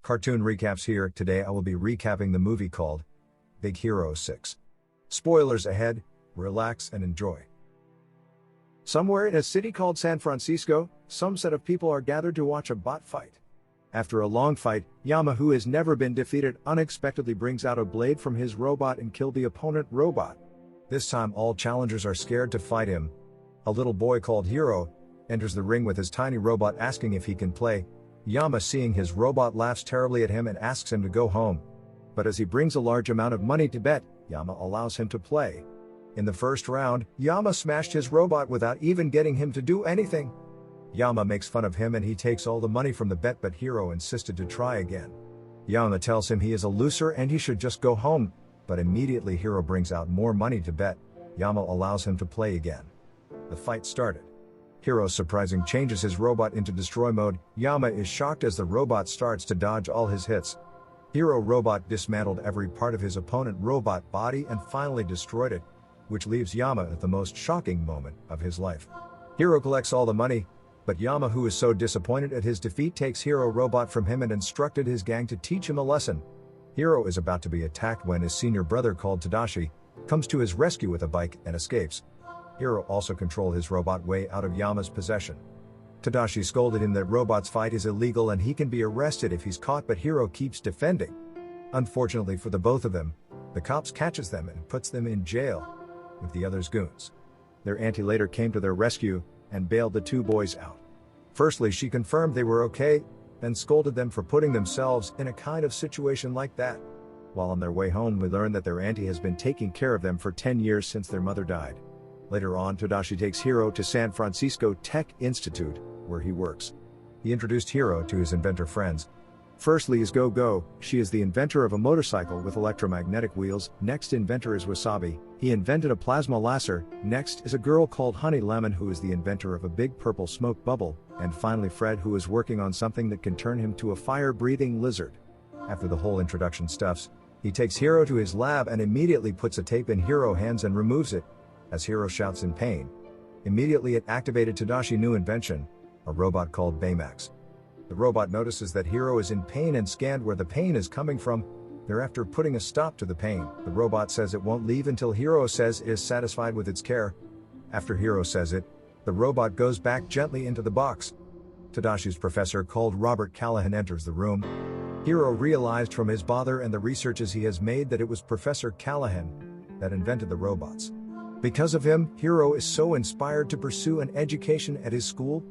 Cartoon recaps here. Today I will be recapping the movie called Big Hero 6. Spoilers ahead, relax and enjoy. Somewhere in a city called San Francisco, some set of people are gathered to watch a bot fight. After a long fight, Yama, who has never been defeated, unexpectedly brings out a blade from his robot and kills the opponent robot. This time all challengers are scared to fight him. A little boy called Hiro enters the ring with his tiny robot asking if he can play. Yama, seeing his robot, laughs terribly at him and asks him to go home. But as he brings a large amount of money to bet, Yama allows him to play. In the first round, Yama smashed his robot without even getting him to do anything. Yama makes fun of him and he takes all the money from the bet, but Hiro insisted to try again. Yama tells him he is a loser and he should just go home, but immediately Hiro brings out more money to bet. Yama allows him to play again. The fight started. Hiro surprisingly changes his robot into destroy mode. Yama is shocked as the robot starts to dodge all his hits. Hiro robot dismantled every part of his opponent robot body and finally destroyed it, which leaves Yama at the most shocking moment of his life. Hiro collects all the money, but Yama, who is so disappointed at his defeat, takes Hiro robot from him and instructed his gang to teach him a lesson. Hiro is about to be attacked when his senior brother called Tadashi comes to his rescue with a bike and escapes. Hiro also controls his robot way out of Yama's possession. Tadashi scolded him that robots fight is illegal and he can be arrested if he's caught, but Hiro keeps defending. Unfortunately for the both of them, the cops catches them and puts them in jail with the others' goons. Their auntie later came to their rescue and bailed the two boys out. Firstly, she confirmed they were okay, then scolded them for putting themselves in a kind of situation like that. While on their way home, we learn that their auntie has been taking care of them for 10 years since their mother died. Later on, Tadashi takes Hiro to San Francisco Tech Institute, where he works. He introduced Hiro to his inventor friends. Firstly is Go-Go. She is the inventor of a motorcycle with electromagnetic wheels. Next inventor is Wasabi. He invented a plasma laser. Next is a girl called Honey Lemon, who is the inventor of a big purple smoke bubble. And finally Fred, who is working on something that can turn him to a fire-breathing lizard. After the whole introduction stuffs, he takes Hiro to his lab and immediately puts a tape in Hiro's hands and removes it. As Hiro shouts in pain, immediately it activated Tadashi's new invention, a robot called Baymax. The robot notices that Hiro is in pain and scanned where the pain is coming from. Thereafter, putting a stop to the pain, the robot says it won't leave until Hiro says it is satisfied with its care. After Hiro says it, the robot goes back gently into the box. Tadashi's professor called Robert Callahan enters the room. Hiro realized from his bother and the researches he has made that it was Professor Callahan that invented the robots. Because of him, Hiro is so inspired to pursue an education at his school.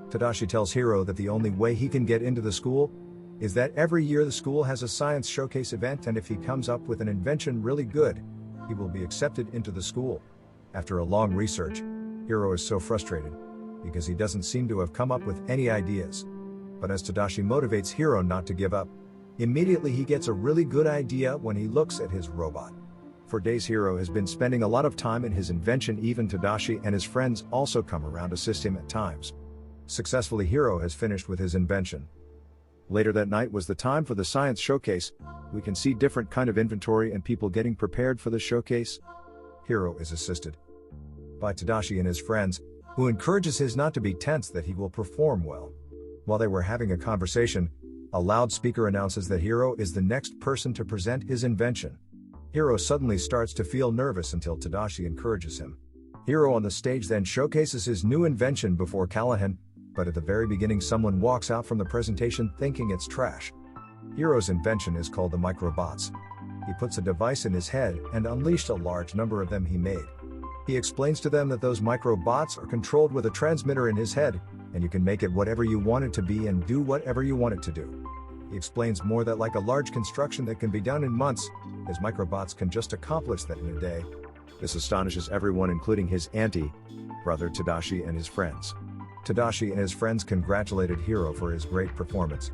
Tadashi tells Hiro that the only way he can get into the school is that every year the school has a science showcase event, and if he comes up with an invention really good, he will be accepted into the school. After a long research, Hiro is so frustrated because he doesn't seem to have come up with any ideas. But as Tadashi motivates Hiro not to give up, immediately he gets a really good idea when he looks at his robot. For days Hiro has been spending a lot of time in his invention. Even Tadashi and his friends also come around to assist him at times. Successfully, Hiro has finished with his invention. Later that night was the time for the science showcase. We can see different kind of inventory and people getting prepared for the showcase. Hiro is assisted by Tadashi and his friends, who encourages him not to be tense, that he will perform well. While they were having a conversation, a loudspeaker announces that Hiro is the next person to present his invention. Hiro suddenly starts to feel nervous until Tadashi encourages him. Hiro on the stage then showcases his new invention before Callahan, but at the very beginning someone walks out from the presentation thinking it's trash. Hiro's invention is called the microbots. He puts a device in his head and unleashed a large number of them he made. He explains to them that those microbots are controlled with a transmitter in his head, and you can make it whatever you want it to be and do whatever you want it to do. He explains more that like a large construction that can be done in months, his microbots can just accomplish that in a day. This astonishes everyone, including his auntie, brother Tadashi and his friends. Tadashi and his friends congratulated Hiro for his great performance.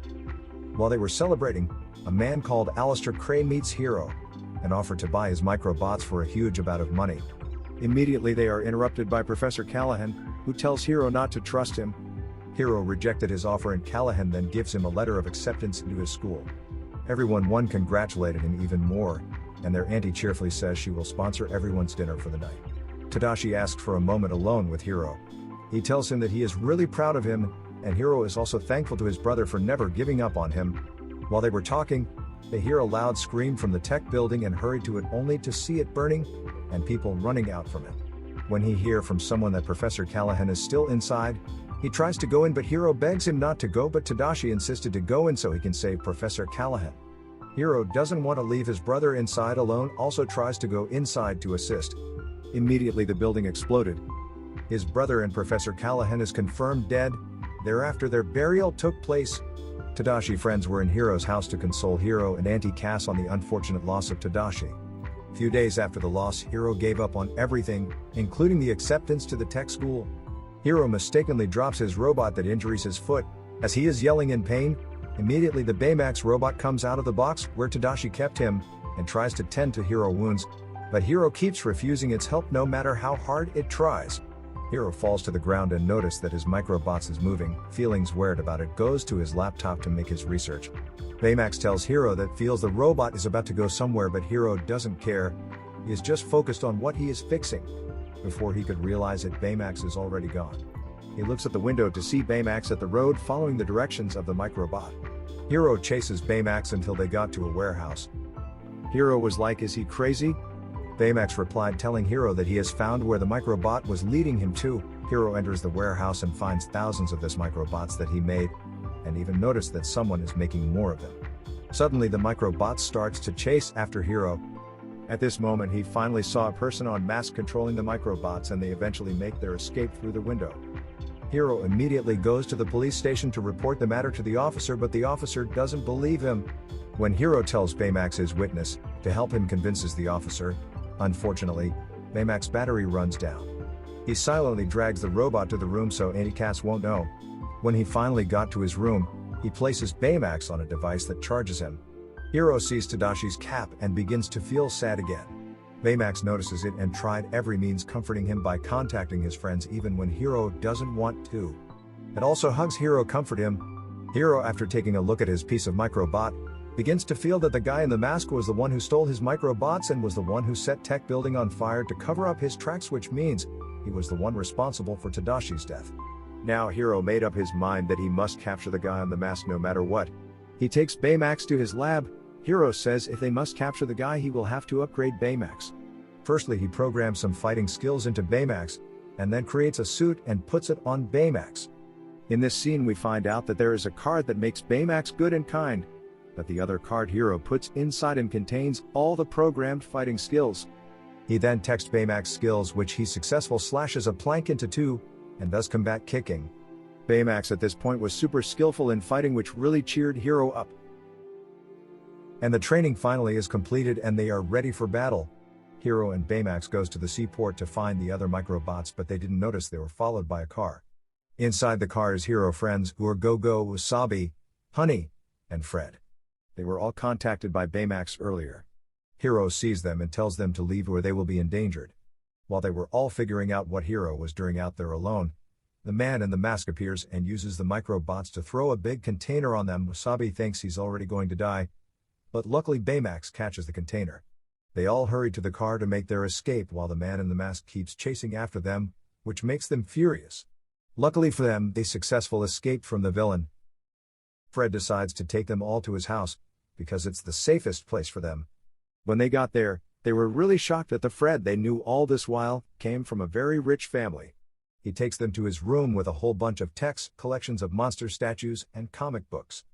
While they were celebrating, a man called Alistair Cray meets Hiro and offered to buy his microbots for a huge amount of money. Immediately they are interrupted by Professor Callahan, who tells Hiro not to trust him. Hiro rejected his offer and Callahan then gives him a letter of acceptance into his school. Everyone congratulated him even more, and their auntie cheerfully says she will sponsor everyone's dinner for the night. Tadashi asks for a moment alone with Hiro. He tells him that he is really proud of him, and Hiro is also thankful to his brother for never giving up on him. While they were talking, they hear a loud scream from the tech building and hurry to it only to see it burning, and people running out from it. When he hears from someone that Professor Callahan is still inside, he tries to go in but Hiro begs him not to go, but Tadashi insisted to go in so he can save Professor Callahan. Hiro doesn't want to leave his brother inside alone, also tries to go inside to assist. Immediately the building exploded. His brother and Professor Callahan is confirmed dead. Thereafter their burial took place. Tadashi friends were in Hiro's house to console Hiro and Auntie Cass on the unfortunate loss of Tadashi. Few days after the loss, Hiro gave up on everything, including the acceptance to the tech school. Hiro mistakenly drops his robot that injures his foot. As he is yelling in pain, immediately the Baymax robot comes out of the box where Tadashi kept him and tries to tend to Hiro wounds, but Hiro keeps refusing its help no matter how hard it tries. Hiro falls to the ground and notices that his microbots is moving. Feelings weird about it, goes to his laptop to make his research. Baymax tells Hiro that feels the robot is about to go somewhere, but Hiro doesn't care. He is just focused on what he is fixing. Before he could realize it, Baymax is already gone. He looks at the window to see Baymax at the road following the directions of the microbot. Hiro chases Baymax until they got to a warehouse. Hiro was like, "Is he crazy?" Baymax replied, telling Hiro that he has found where the microbot was leading him to. Hiro enters the warehouse and finds thousands of this microbots that he made, and even noticed that someone is making more of them. Suddenly the microbot starts to chase after Hiro. At this moment he finally saw a person on mask controlling the microbots, and they eventually make their escape through the window. Hiro immediately goes to the police station to report the matter to the officer, but the officer doesn't believe him. When Hiro tells Baymax his witness, to help him convinces the officer. Unfortunately, Baymax's battery runs down. He silently drags the robot to the room so Auntie Cass won't know. When he finally got to his room, he places Baymax on a device that charges him. Hiro sees Tadashi's cap and begins to feel sad again. Baymax notices it and tried every means comforting him by contacting his friends even when Hiro doesn't want to. It also hugs Hiro, comfort him. Hiro, after taking a look at his piece of microbot, begins to feel that the guy in the mask was the one who stole his microbots and was the one who set tech building on fire to cover up his tracks, which means he was the one responsible for Tadashi's death. Now Hiro made up his mind that he must capture the guy on the mask no matter what. He takes Baymax to his lab. Hiro says if they must capture the guy, he will have to upgrade Baymax. Firstly, he programs some fighting skills into Baymax, and then creates a suit and puts it on Baymax. In this scene we find out that there is a card that makes Baymax good and kind, but the other card Hiro puts inside and contains all the programmed fighting skills. He then texts Baymax skills, which he successfully slashes a plank into two, and does combat kicking. Baymax at this point was super skillful in fighting, which really cheered Hiro up. And the training finally is completed and they are ready for battle. Hiro and Baymax goes to the seaport to find the other microbots, but they didn't notice they were followed by a car. Inside the car is Hiro friends, who are Go-Go, Wasabi, Honey, and Fred. They were all contacted by Baymax earlier. Hiro sees them and tells them to leave where they will be endangered. While they were all figuring out what Hiro was doing out there alone, the man in the mask appears and uses the microbots to throw a big container on them. Wasabi thinks he's already going to die, but luckily Baymax catches the container. They all hurry to the car to make their escape while the man in the mask keeps chasing after them, which makes them furious. Luckily for them, they successfully escaped from the villain. Fred decides to take them all to his house, because it's the safest place for them. When they got there, they were really shocked that the Fred they knew all this while came from a very rich family. He takes them to his room with a whole bunch of texts, collections of monster statues, and comic books.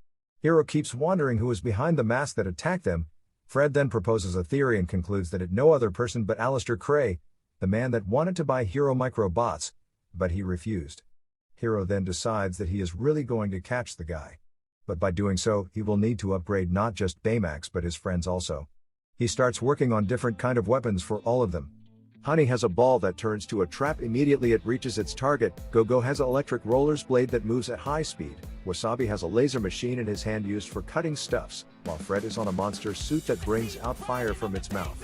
Hiro keeps wondering who was behind the mask that attacked them. Fred then proposes a theory and concludes that it no other person but Aleister Cray, the man that wanted to buy Hiro microbots, but he refused. Hiro then decides that he is really going to catch the guy. But by doing so, he will need to upgrade not just Baymax but his friends also. He starts working on different kind of weapons for all of them. Honey has a ball that turns to a trap immediately it reaches its target. Go-Go has an electric rollers blade that moves at high speed. Wasabi has a laser machine in his hand used for cutting stuffs, while Fred is on a monster suit that brings out fire from its mouth.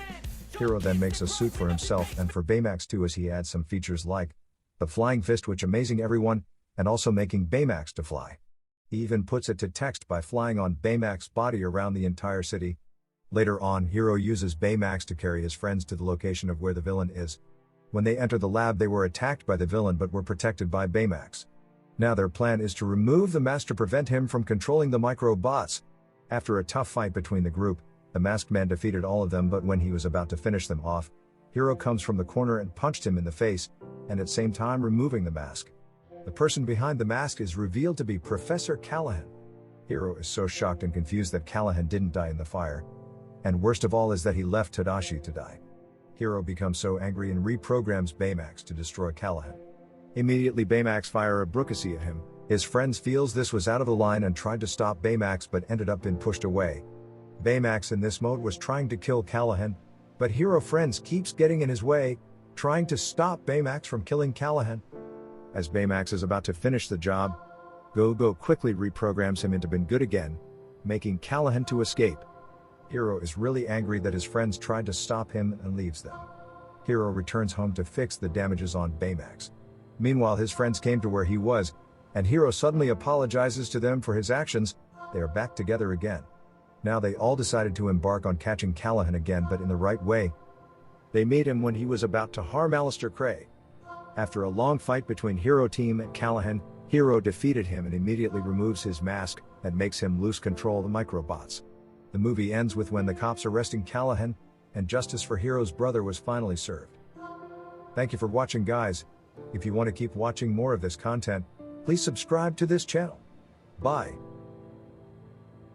Hiro then makes a suit for himself and for Baymax too, as he adds some features like the flying fist, which amazing everyone, and also making Baymax to fly. He even puts it to text by flying on Baymax's body around the entire city. Later on, Hiro uses Baymax to carry his friends to the location of where the villain is. When they enter the lab, they were attacked by the villain but were protected by Baymax. Now their plan is to remove the mask to prevent him from controlling the microbots. After a tough fight between the group, the masked man defeated all of them, but when he was about to finish them off, Hiro comes from the corner and punched him in the face, and at the same time removing the mask. The person behind the mask is revealed to be Professor Callahan. Hiro is so shocked and confused that Callahan didn't die in the fire. And worst of all is that he left Tadashi to die. Hiro becomes so angry and reprograms Baymax to destroy Callahan. Immediately Baymax fire a Brookasy at him. His friends feels this was out of the line and tried to stop Baymax but ended up being pushed away. Baymax in this mode was trying to kill Callahan, but Hiro friends keeps getting in his way, trying to stop Baymax from killing Callahan. As Baymax is about to finish the job, Go-Go quickly reprograms him into being good again, making Callahan to escape. Hiro is really angry that his friends tried to stop him and leaves them. Hiro returns home to fix the damages on Baymax. Meanwhile, his friends came to where he was, and Hiro suddenly apologizes to them for his actions. They are back together again. Now they all decided to embark on catching Callahan again, but in the right way. They made him when he was about to harm Alistair Cray. After a long fight between Hiro team and Callahan, Hiro defeated him and immediately removes his mask and makes him lose control of the microbots. The movie ends with when the cops arresting Callahan, and justice for Hiro's brother was finally served. Thank you for watching, guys. If you want to keep watching more of this content, please subscribe to this channel. Bye.